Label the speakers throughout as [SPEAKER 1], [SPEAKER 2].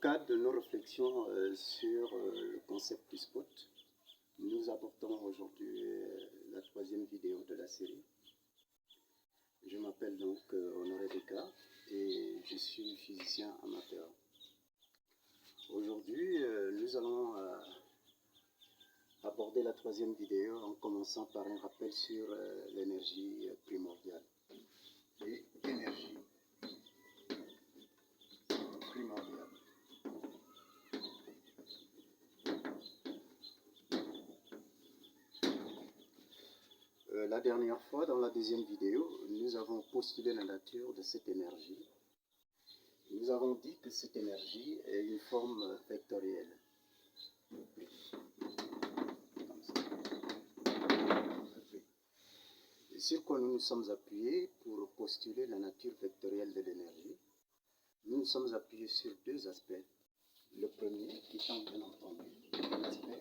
[SPEAKER 1] cadre de nos réflexions sur le concept du spot, nous abordons aujourd'hui la troisième vidéo de la série. Je m'appelle donc Honoré Descartes et je suis physicien amateur. Aujourd'hui, nous allons aborder la troisième vidéo en commençant par un rappel sur l'énergie primordiale. Et énergie primordiale. La dernière fois, dans la deuxième vidéo, nous avons postulé la nature de cette énergie. Nous avons dit que cette énergie est une forme vectorielle. Et sur quoi nous nous sommes appuyés pour postuler la nature vectorielle de l'énergie? Nous nous sommes appuyés sur deux aspects. Le premier étant bien entendu l'aspect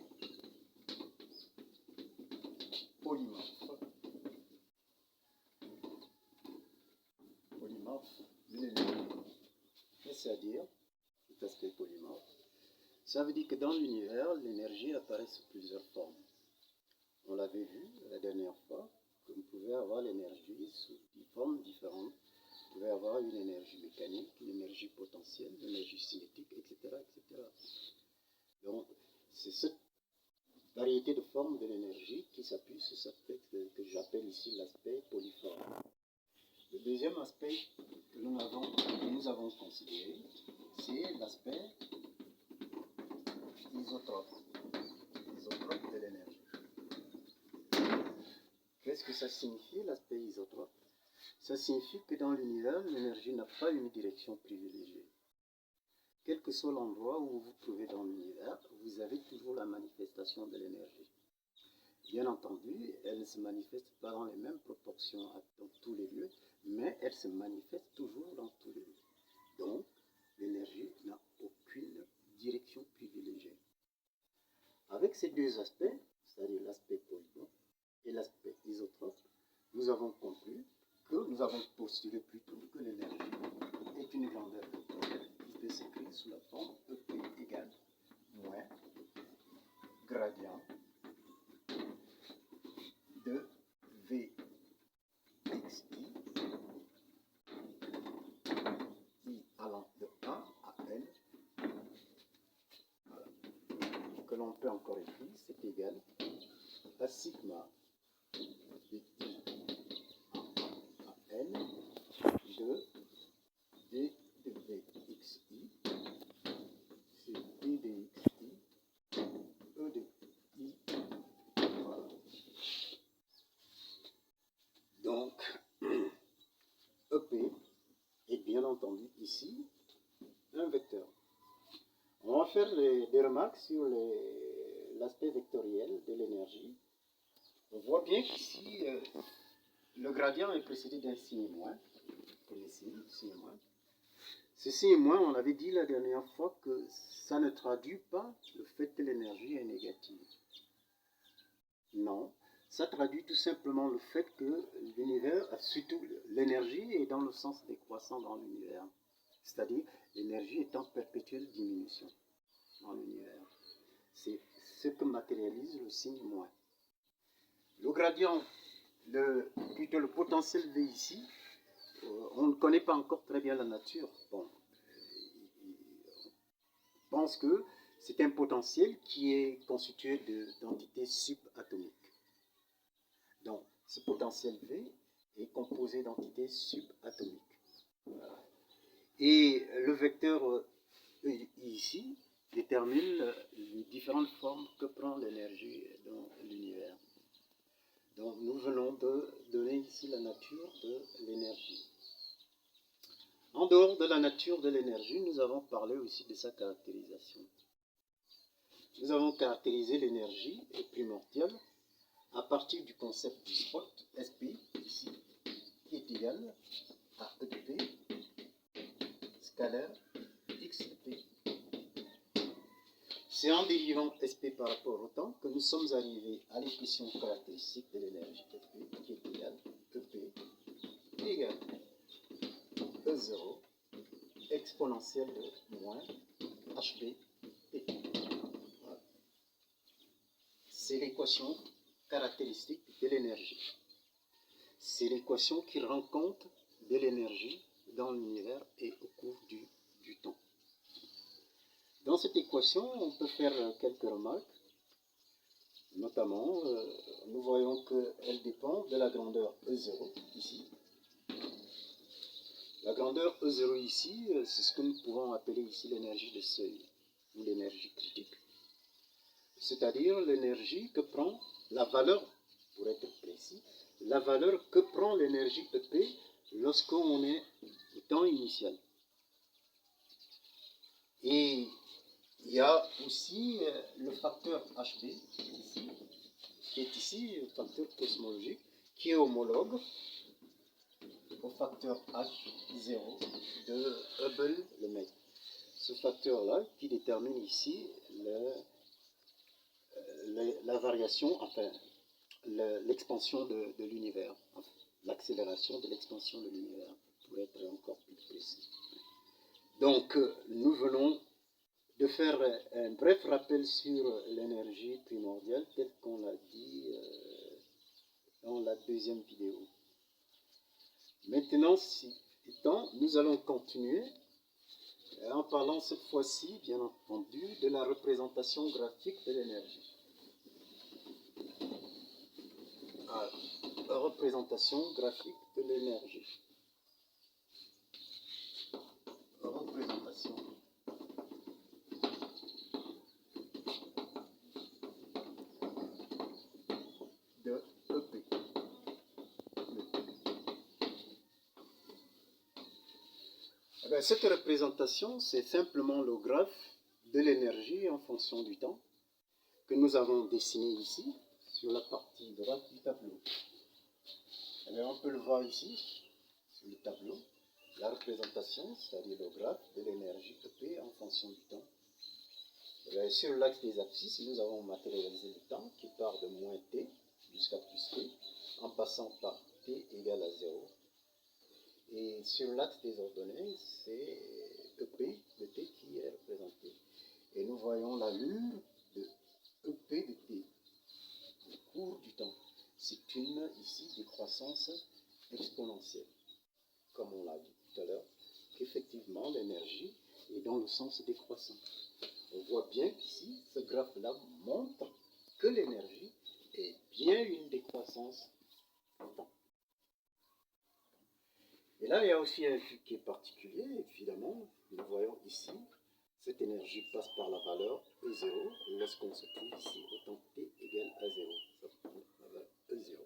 [SPEAKER 1] polymorphe de l'énergie. C'est-à-dire, cet aspect polymorphe, ça veut dire que dans l'univers, l'énergie apparaît sous plusieurs formes. On l'avait vu la dernière fois, que vous pouvez avoir l'énergie sous des formes différentes. Vous pouvez avoir une énergie mécanique, une énergie potentielle, une énergie cinétique, etc. etc. Donc, c'est cette variété de formes de l'énergie qui s'appuie sur cet aspect que j'appelle ici l'aspect polyforme. Le deuxième aspect que nous avons considéré, c'est l'aspect isotrope de l'énergie. Qu'est-ce que ça signifie, l'aspect isotrope? Ça signifie que dans l'univers, l'énergie n'a pas une direction privilégiée. Quel que soit l'endroit où vous vous trouvez dans l'univers, vous avez toujours la manifestation de l'énergie. Bien entendu, elle ne se manifeste pas dans les mêmes proportions dans tous les lieux, mais elle se manifeste toujours dans tous les lieux. Donc, l'énergie n'a aucune direction privilégiée. Avec ces deux aspects, c'est-à-dire l'aspect polymorphe et l'aspect isotrope, nous avons conclu nous avons postulé plutôt que l'énergie est une grandeur vectorielle qui peut s'écrire sous la forme EP égale moins gradient de Vxi i allant de 1 à n, voilà, que l'on peut encore écrire, c'est égal à sigma de i à n de d de Vxi sur d de xi e de i. Voilà. Donc, EP est bien entendu ici un vecteur. On va faire des remarques sur l'aspect vectoriel de l'énergie. On voit bien qu'ici, le gradient est précédé d'un signe moins. Premier signe, signe moins. Ce signe moins, on avait dit la dernière fois que ça ne traduit pas le fait que l'énergie est négative. Non, ça traduit tout simplement le fait que l'univers, surtout l'énergie, est dans le sens décroissant dans l'univers. C'est-à-dire, l'énergie est en perpétuelle diminution dans l'univers. C'est ce que matérialise le signe moins. Le gradient, plutôt le potentiel V ici, on ne connaît pas encore très bien la nature. Bon, on pense que c'est un potentiel qui est constitué d'entités subatomiques. Donc, ce potentiel V est composé d'entités subatomiques. Voilà. Et le vecteur ici détermine les différentes formes que prend l'énergie dans l'univers. Donc, nous venons de donner ici la nature de l'énergie. En dehors de la nature de l'énergie, nous avons parlé aussi de sa caractérisation. Nous avons caractérisé l'énergie primordiale à partir du concept du spot, SP, ici, qui est égal à E de P, scalaire, X de P. C'est en dérivant SP par rapport au temps que nous sommes arrivés à l'équation caractéristique de l'énergie EP, qui est égale EP égale E0 exponentielle de moins HB T. Voilà. C'est l'équation caractéristique de l'énergie. C'est l'équation qui rend compte de l'énergie dans l'univers et au cours du temps. Dans cette équation, on peut faire quelques remarques. Notamment, nous voyons qu'elle dépend de la grandeur E0 ici. La grandeur E0 ici, c'est ce que nous pouvons appeler ici l'énergie de seuil ou l'énergie critique. C'est-à-dire l'énergie que prend la valeur, pour être précis, la valeur que prend l'énergie EP lorsqu'on est au temps initial. Et il y a aussi le facteur HB, ici, qui est ici le facteur cosmologique, qui est homologue au facteur H0 de Hubble-Lemaitre. Ce facteur-là qui détermine ici la variation, enfin l'expansion de l'univers, enfin, l'accélération de l'expansion de l'univers, pour être encore plus précis. Donc, nous venons de faire un bref rappel sur l'énergie primordiale, tel qu'on l'a dit dans la deuxième vidéo. Maintenant, nous allons continuer en parlant cette fois-ci, bien entendu, de la représentation graphique de l'énergie. La représentation graphique de l'énergie. Représentation de EP. Cette représentation, c'est simplement le graphe de l'énergie en fonction du temps que nous avons dessiné ici sur la partie droite du tableau. Alors, on peut le voir ici sur le tableau, la représentation, c'est-à-dire le graphe de l'énergie EP en fonction du temps. Alors, sur l'axe des abscisses, nous avons matérialisé le temps qui part de moins t jusqu'à plus t en passant par t égale à 0. Et sur l'axe des ordonnées, c'est EP de t qui est représenté. Et nous voyons l'allure de EP de t au cours du temps. C'est une, ici, décroissance exponentielle. Comme on l'a dit tout à l'heure, qu'effectivement, l'énergie est dans le sens décroissant. On voit bien qu'ici, ce graphe-là montre que l'énergie est bien une décroissance en temps. Et là, il y a aussi un truc qui est particulier, évidemment. Nous voyons ici, cette énergie passe par la valeur E0 lorsqu'on se trouve ici au temps t égale à 0. Ça prend la valeur E0.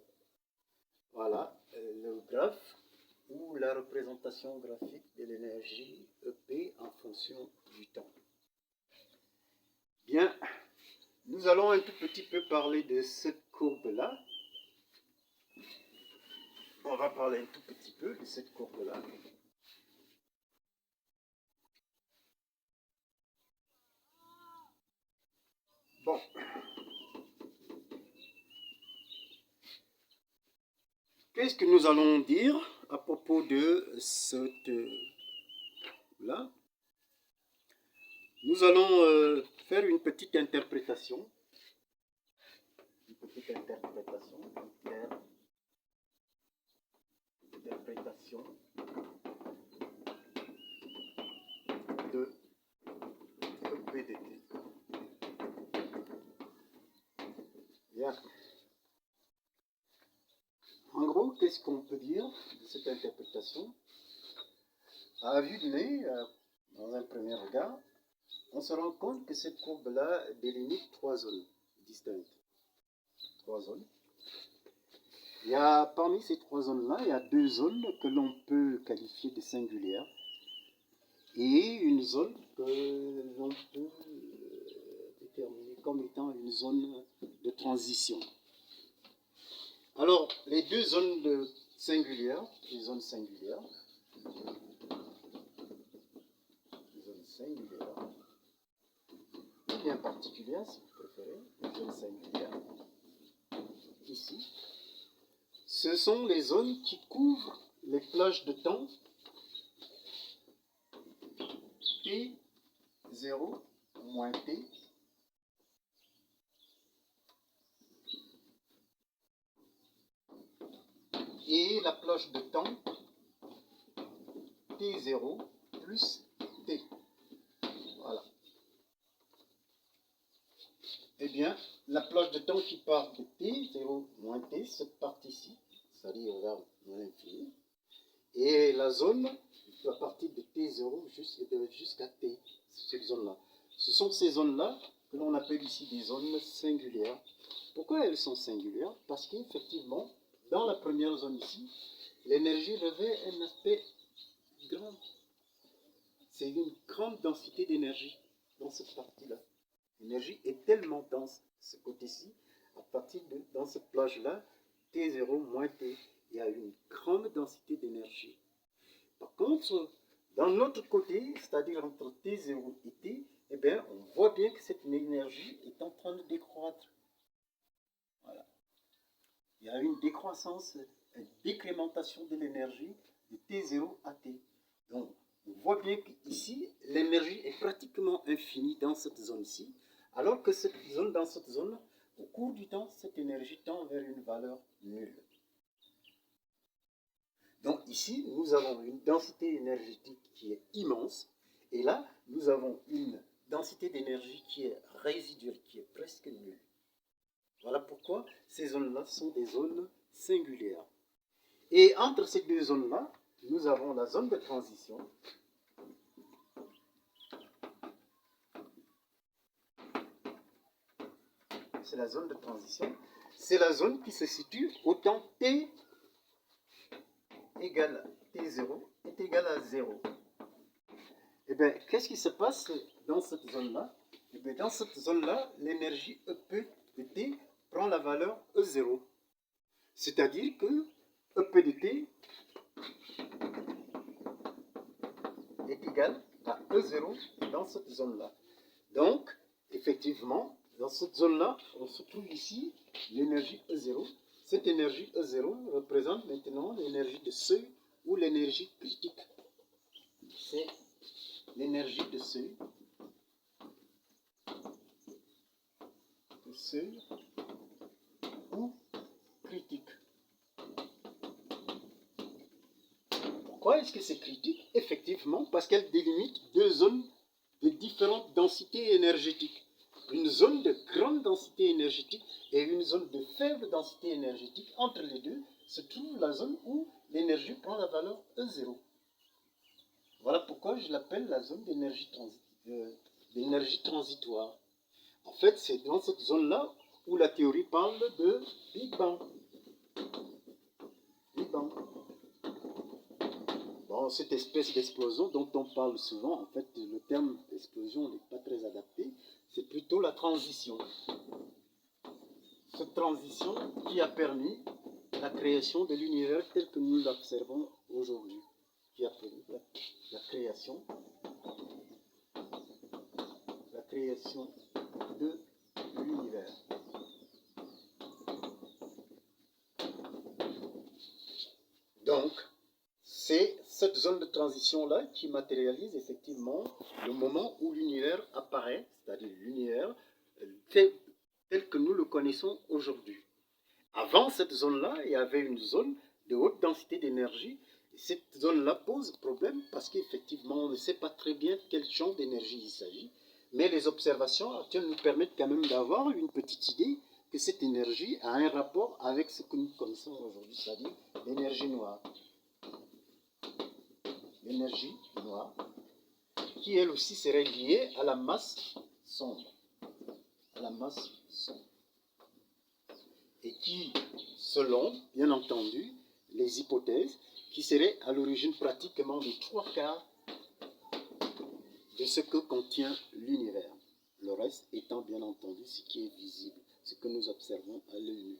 [SPEAKER 1] Voilà le graphe ou la représentation graphique de l'énergie EP en fonction du temps. Bien, nous allons un tout petit peu parler de cette courbe-là. On va parler un tout petit peu de cette courbe-là. Bon. Qu'est-ce que nous allons dire à propos de cette là? Nous allons faire une petite interprétation. Une petite interprétation de EPDT. Bien. En gros, qu'est-ce qu'on peut dire de cette interprétation? À vue de nez, dans un premier regard, on se rend compte que cette courbe-là délimite trois zones distinctes. Trois zones. Parmi ces trois zones-là, il y a deux zones que l'on peut qualifier de singulières et une zone que l'on peut déterminer comme étant une zone de transition. Alors, les deux zones singulières, ou bien particulières si vous préférez, les zones singulières, ici, ce sont les zones qui couvrent les plages de temps T T0 moins T. Et la cloche de temps T0 plus T. Voilà. Eh bien, la cloche de temps qui part de T0 moins T, cette partie-ci, c'est-à-dire vers l'infini. Et la zone, à partir de T0 jusqu'à T, cette zone-là. Ce sont ces zones-là que l'on appelle ici des zones singulières. Pourquoi elles sont singulières? Parce qu'effectivement, dans la première zone ici, l'énergie revêt un aspect grand. C'est une grande densité d'énergie dans cette partie-là. L'énergie est tellement dense, ce côté-ci, à partir de, dans cette plage-là, T0 moins T, il y a une grande densité d'énergie. Par contre, dans l'autre côté, c'est-à-dire entre T0 et T, eh bien, on voit bien que cette énergie est en train de décroître. Voilà. Il y a une décroissance, une décrémentation de l'énergie de T0 à T. Donc, on voit bien qu'ici, l'énergie est pratiquement infinie dans cette zone-ci, alors que dans cette zone, au cours du temps, cette énergie tend vers une valeur nulle. Donc ici, nous avons une densité énergétique qui est immense, et là, nous avons une densité d'énergie qui est résiduelle, qui est presque nulle. Voilà pourquoi ces zones-là sont des zones singulières. Et entre ces deux zones-là, nous avons la zone de transition. C'est la zone de transition. C'est la zone qui se situe au temps T égale T0 est égal à 0. Et bien, qu'est-ce qui se passe dans cette zone-là? Et bien, dans cette zone-là, l'énergie EP de T prend la valeur E0. C'est-à-dire que EP de T est égal à E0 dans cette zone-là. Donc, effectivement, dans cette zone-là, on se trouve ici l'énergie E0. Cette énergie E0 représente maintenant l'énergie de seuil ou l'énergie critique. C'est l'énergie de seuil. Ou critique. Pourquoi est-ce que c'est critique? Effectivement, parce qu'elle délimite deux zones de différentes densités énergétiques. Une zone de grande densité énergétique et une zone de faible densité énergétique. Entre les deux se trouve la zone où l'énergie prend la valeur E0. Voilà pourquoi je l'appelle la zone d'énergie transitoire. En fait, c'est dans cette zone-là où la théorie parle de Big Bang. Big Bang. Bon, cette espèce d'explosion dont on parle souvent, en fait, le terme explosion n'est pas très adapté, c'est plutôt la transition. Cette transition qui a permis la création de l'univers tel que nous l'observons aujourd'hui, qui a permis la création de l'univers. Donc, c'est cette zone de transition-là qui matérialise effectivement le moment où l'univers apparaît, c'est-à-dire l'univers tel que nous le connaissons aujourd'hui. Avant cette zone-là, il y avait une zone de haute densité d'énergie. Cette zone-là pose problème parce qu'effectivement, on ne sait pas très bien quel genre d'énergie il s'agit. Mais les observations actuelles nous permettent quand même d'avoir une petite idée que cette énergie a un rapport avec ce que nous connaissons aujourd'hui, c'est-à-dire l'énergie noire. L'énergie noire, qui elle aussi serait liée à la masse sombre. À la masse sombre. Et qui, selon, bien entendu, les hypothèses, qui seraient à l'origine pratiquement des 3/4 de ce que contient l'univers. Le reste étant bien entendu ce qui est visible, ce que nous observons à l'œil nu.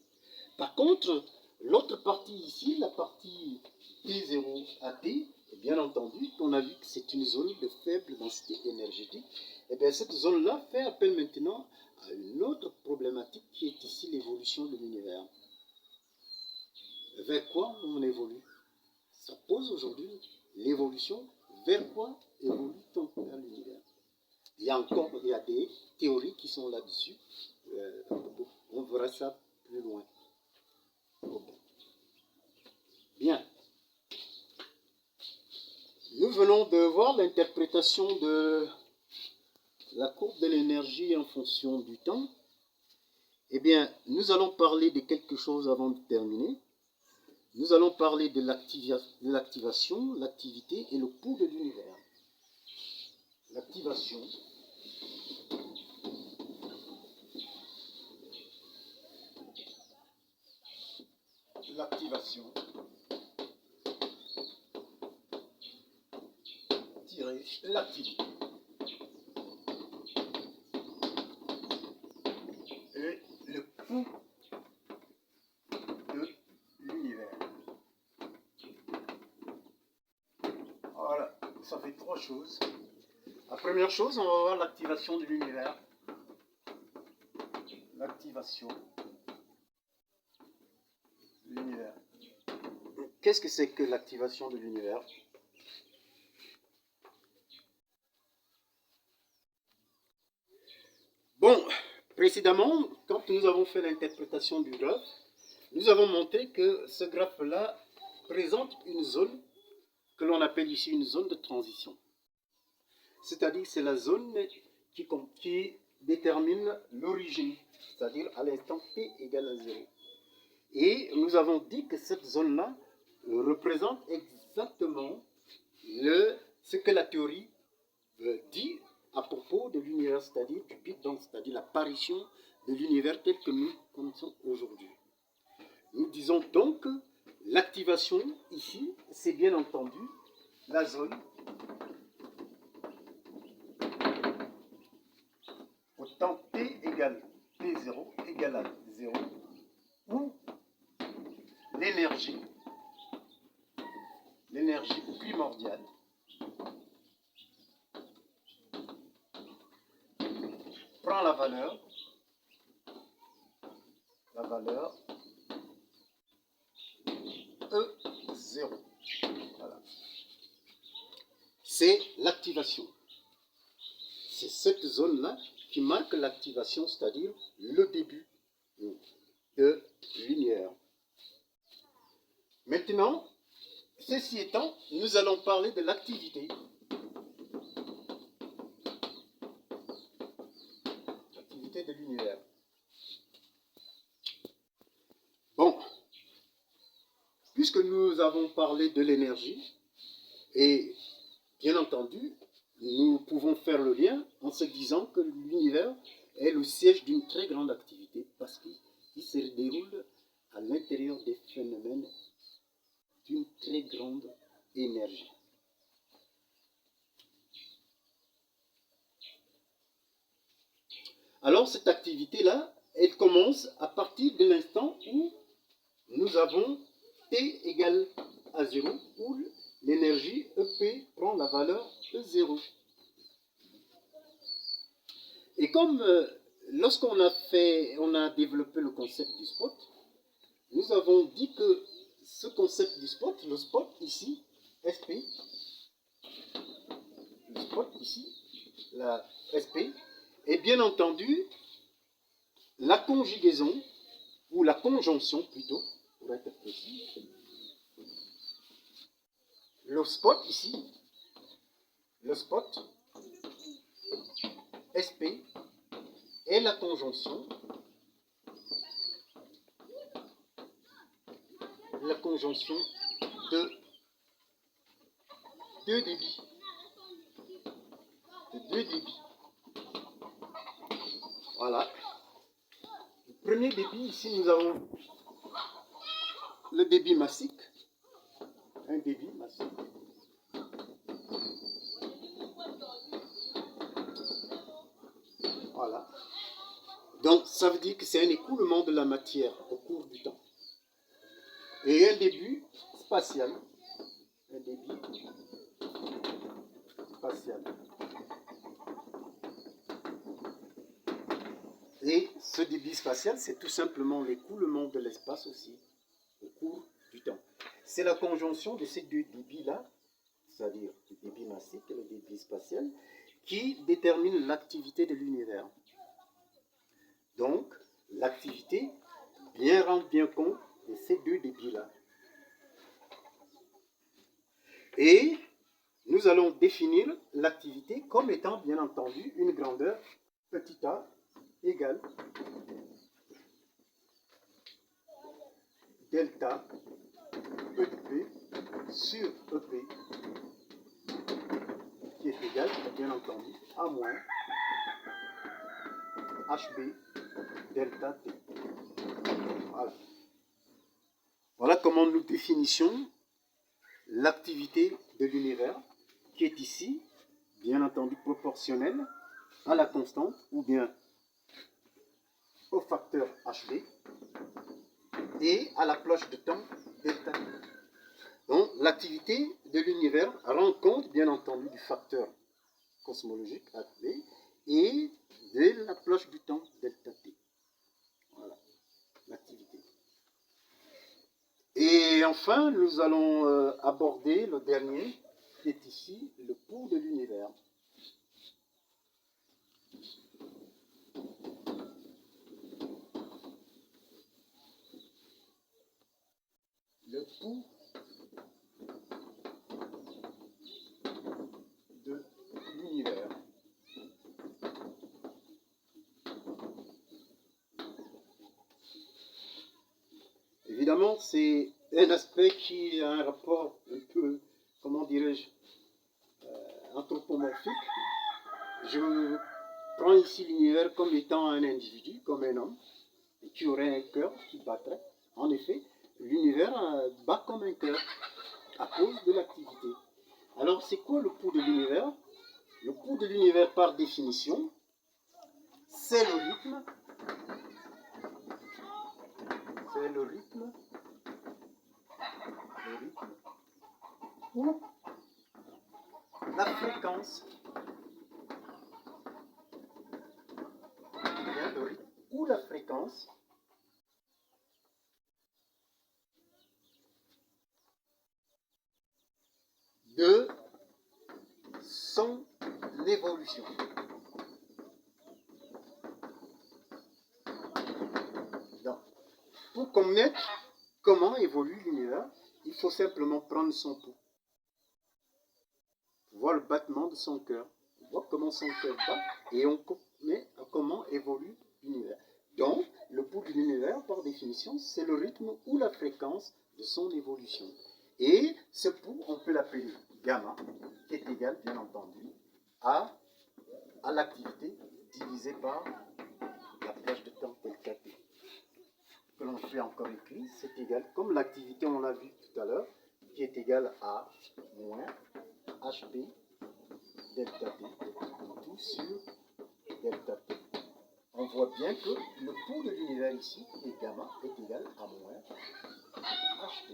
[SPEAKER 1] Par contre, l'autre partie ici, la partie T0 à T, bien entendu, on a vu que c'est une zone de faible densité énergétique. Et bien cette zone-là fait appel maintenant à une autre problématique qui est ici l'évolution de l'univers. Vers quoi on évolue? Ça pose aujourd'hui l'évolution. Vers quoi évolue-t-on dans l'univers? Il y il y a des théories qui sont là-dessus. On verra ça plus loin. Okay. Bien. Nous venons de voir l'interprétation de la courbe de l'énergie en fonction du temps. Eh bien, nous allons parler de quelque chose avant de terminer. Nous allons parler de l'activation, l'activité et le pouls de l'univers. L'activation. L'activation. L'activité. Et le pouls de l'univers. Voilà, ça fait trois choses. La première chose, on va voir l'activation de l'univers. L'activation de l'univers. Qu'est-ce que c'est que l'activation de l'univers? Bon, précédemment, quand nous avons fait l'interprétation du graphe, nous avons montré que ce graphe-là présente une zone que l'on appelle ici une zone de transition. C'est-à-dire que c'est la zone qui détermine l'origine, c'est-à-dire à l'instant t égale à 0. Et nous avons dit que cette zone-là représente exactement ce que la théorie dit à propos de l'univers, c'est-à-dire du Big Bang, c'est-à-dire l'apparition de l'univers tel que nous connaissons aujourd'hui. Nous disons donc que l'activation ici, c'est bien entendu la zone au temps t égale t0 égale à 0, où l'énergie primordiale prend la valeur E0. Voilà. C'est l'activation. C'est cette zone-là qui marque l'activation, c'est-à-dire le début de l'univers. Maintenant, ceci étant, nous allons parler de l'activité. L'activité de l'univers. Bon, puisque nous avons parlé de l'énergie, et bien entendu, nous pouvons faire le lien en se disant que l'univers est le siège d'une très grande activité parce qu'il se déroule à l'intérieur des phénomènes d'une très grande énergie. Alors cette activité-là, elle commence à partir de l'instant où nous avons T égale à 0, où l'énergie EP prend la valeur de 0. Et comme lorsqu'on a développé le concept du spot, nous avons dit que ce concept du spot, le spot ici, SP, le spot ici, la SP, est bien entendu la conjugaison, ou la conjonction plutôt, pour être précis. Le spot ici, le spot, SP, est la conjonction de deux débits. Voilà. Le premier débit, ici, nous avons le débit massique. Un débit massique. Voilà. Donc, ça veut dire que c'est un écoulement de la matière au cours du temps. Et un débit spatial. Un débit spatial. Et ce débit spatial, c'est tout simplement l'écoulement de l'espace aussi, au cours du temps. C'est la conjonction de ces deux débits-là, c'est-à-dire le débit massique et le débit spatial, qui détermine l'activité de l'univers. Donc, l'activité rend bien compte de ces deux débits-là. Et nous allons définir l'activité comme étant, bien entendu, une grandeur petit a égale delta E de P sur EP, qui est égal, bien entendu, à moins HB delta T. Voilà. Voilà comment nous définissons l'activité de l'univers, qui est ici, bien entendu, proportionnelle à la constante ou bien au facteur HB et à la plage de temps delta T. Donc, l'activité de l'univers rend compte, bien entendu, du facteur cosmologique HB et de la plage du temps delta T. Voilà, l'activité. Et enfin, nous allons aborder le dernier, qui est ici, le pouls de l'univers. Le pouls de l'univers. Évidemment, c'est un aspect qui a un rapport un peu, comment dirais-je, anthropomorphique. Je prends ici l'univers comme étant un individu, comme un homme, qui aurait un cœur qui battrait. En effet, l'univers bat comme un cœur à cause de l'activité. Alors, c'est quoi le pouls de l'univers? Le pouls de l'univers, par définition, c'est le rythme. C'est le rythme ou la fréquence. Bien, le rythme ou la fréquence de son évolution. Donc, pour connaître comment évolue l'univers, il faut simplement prendre son pouls. Voir le battement de son cœur, voir comment son cœur bat, et on connaît comment évolue l'univers. Donc, le pouls de l'univers, par définition, c'est le rythme ou la fréquence de son évolution. Et ce pouls, on peut l'appeler gamma, qui est égal, bien entendu, à l'activité divisée par la plage de temps delta T. Que l'on fait encore écrit, c'est égal, comme l'activité, on l'a vu tout à l'heure, qui est égale à moins HB delta T, tout sur delta T. On voit bien que le pouls de l'univers ici, qui est gamma, est égal à moins HB.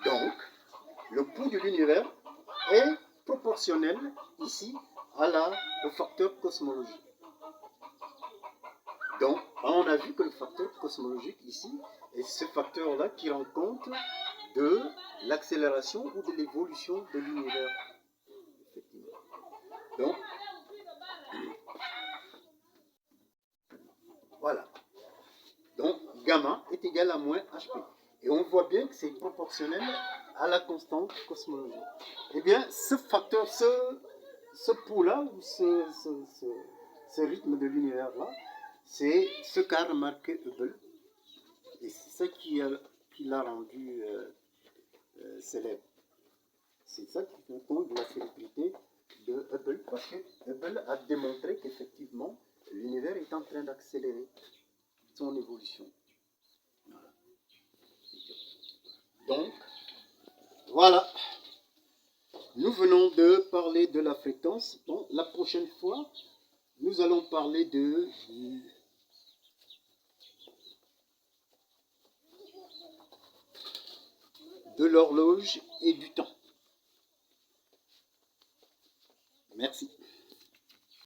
[SPEAKER 1] Donc, le pouls de l'univers est proportionnel ici au facteur cosmologique. Donc, on a vu que le facteur cosmologique ici est ce facteur-là qui rend compte de l'accélération ou de l'évolution de l'univers. Donc, voilà. Donc, gamma est égal à moins HP. Et on voit bien que c'est proportionnel à la constante cosmologique. Eh bien, ce facteur, ce pouls-là, ou ce rythme de l'univers-là, c'est ce qu'a remarqué Hubble. Et c'est ça qui l'a rendu célèbre. C'est ça qui fait compte de la célébrité de Hubble, parce que Hubble a démontré qu'effectivement, l'univers est en train d'accélérer son évolution. Voilà. Donc, voilà. Nous venons de parler de la fréquence. Donc, la prochaine fois, nous allons parler de l'horloge et du temps. Merci.